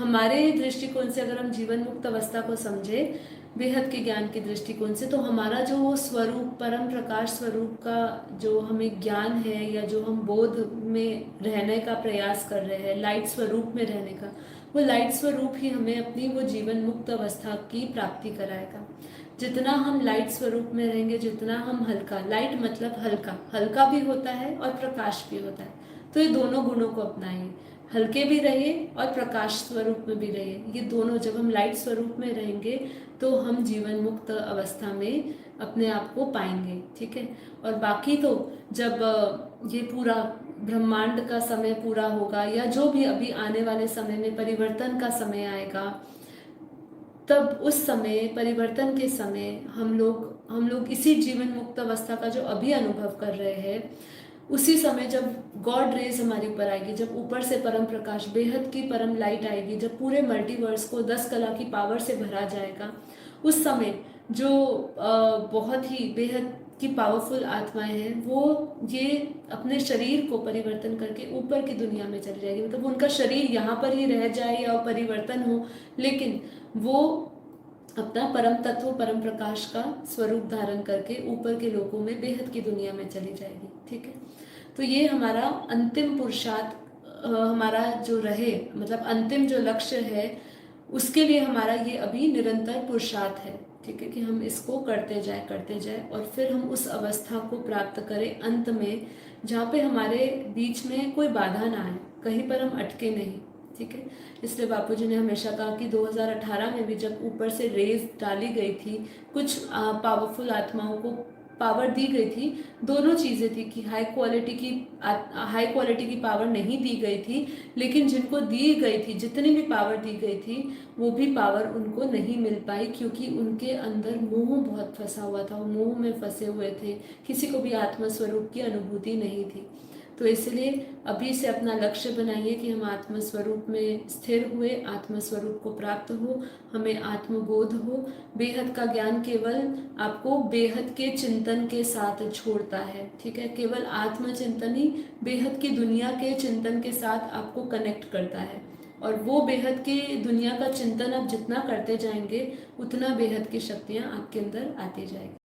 हमारे दृष्टिकोण से अगर हम जीवन मुक्त अवस्था को समझे बेहद के ज्ञान के दृष्टिकोण से, तो हमारा जो वो स्वरूप, परम प्रकाश स्वरूप का जो हमें ज्ञान है, या जो हम बोध में रहने का प्रयास कर रहे हैं, लाइट स्वरूप में रहने का, वो लाइट स्वरूप ही हमें अपनी वो जीवन मुक्त अवस्था की प्राप्ति कराएगा। जितना हम लाइट स्वरूप में रहेंगे, जितना हम हल्का, लाइट मतलब हल्का, हल्का भी होता है और प्रकाश भी होता है, तो ये दोनों गुणों को अपनाएं, हल्के भी रहिए और प्रकाश स्वरूप में भी रहिए। ये दोनों, जब हम लाइट स्वरूप में रहेंगे तो हम जीवन मुक्त अवस्था में अपने आप को पाएंगे, ठीक है। और बाकी तो जब ये पूरा ब्रह्मांड का समय पूरा होगा, या जो भी अभी आने वाले समय में परिवर्तन का समय आएगा, तब उस समय, परिवर्तन के समय, हम लोग इसी जीवन मुक्त अवस्था का जो अभी अनुभव कर रहे हैं, उसी समय जब गॉड रेज हमारे ऊपर आएगी, जब ऊपर से परम प्रकाश, बेहद की परम लाइट आएगी, जब पूरे मल्टीवर्स को 10 कला की पावर से भरा जाएगा, उस समय जो बहुत ही बेहद की पावरफुल आत्माएं हैं, वो ये अपने शरीर को परिवर्तन करके ऊपर की दुनिया में चली जाएगी। मतलब उनका शरीर यहाँ पर ही रह जाए या परिवर्तन हो, लेकिन वो अपना परम तत्व, परम प्रकाश का स्वरूप धारण करके ऊपर के लोकों में, बेहद की दुनिया में चली जाएगी, ठीक है। तो ये हमारा अंतिम पुरुषार्थ, हमारा जो रहे, मतलब अंतिम जो लक्ष्य है, उसके लिए हमारा ये अभी निरंतर पुरुषार्थ है, ठीक है, कि हम इसको करते जाए और फिर हम उस अवस्था को प्राप्त करें अंत में, जहाँ पे हमारे बीच में कोई बाधा ना आए, कहीं पर हम अटके नहीं, ठीक है। इसलिए बापूजी ने हमेशा कहा कि 2018 में भी जब ऊपर से रेज डाली गई थी, कुछ पावरफुल आत्माओं को पावर दी गई थी, दोनों चीज़ें थी कि हाई क्वालिटी की पावर नहीं दी गई थी, लेकिन जिनको दी गई थी, जितनी भी पावर दी गई थी, वो भी पावर उनको नहीं मिल पाई, क्योंकि उनके अंदर मोह बहुत फंसा हुआ था, वो मोह में फंसे हुए थे, किसी को भी आत्मस्वरूप की अनुभूति नहीं थी। तो इसलिए अभी से अपना लक्ष्य बनाइए कि हम आत्मस्वरूप में स्थिर हुए, आत्मस्वरूप को प्राप्त हो, हमें आत्मबोध हो। बेहद का ज्ञान केवल आपको बेहद के चिंतन के साथ छोड़ता है, ठीक है। केवल आत्मचिंतन ही बेहद की दुनिया के चिंतन के साथ आपको कनेक्ट करता है, और वो बेहद की दुनिया का चिंतन आप जितना करते जाएंगे, उतना बेहद की शक्तियाँ आपके अंदर आती जाएगी।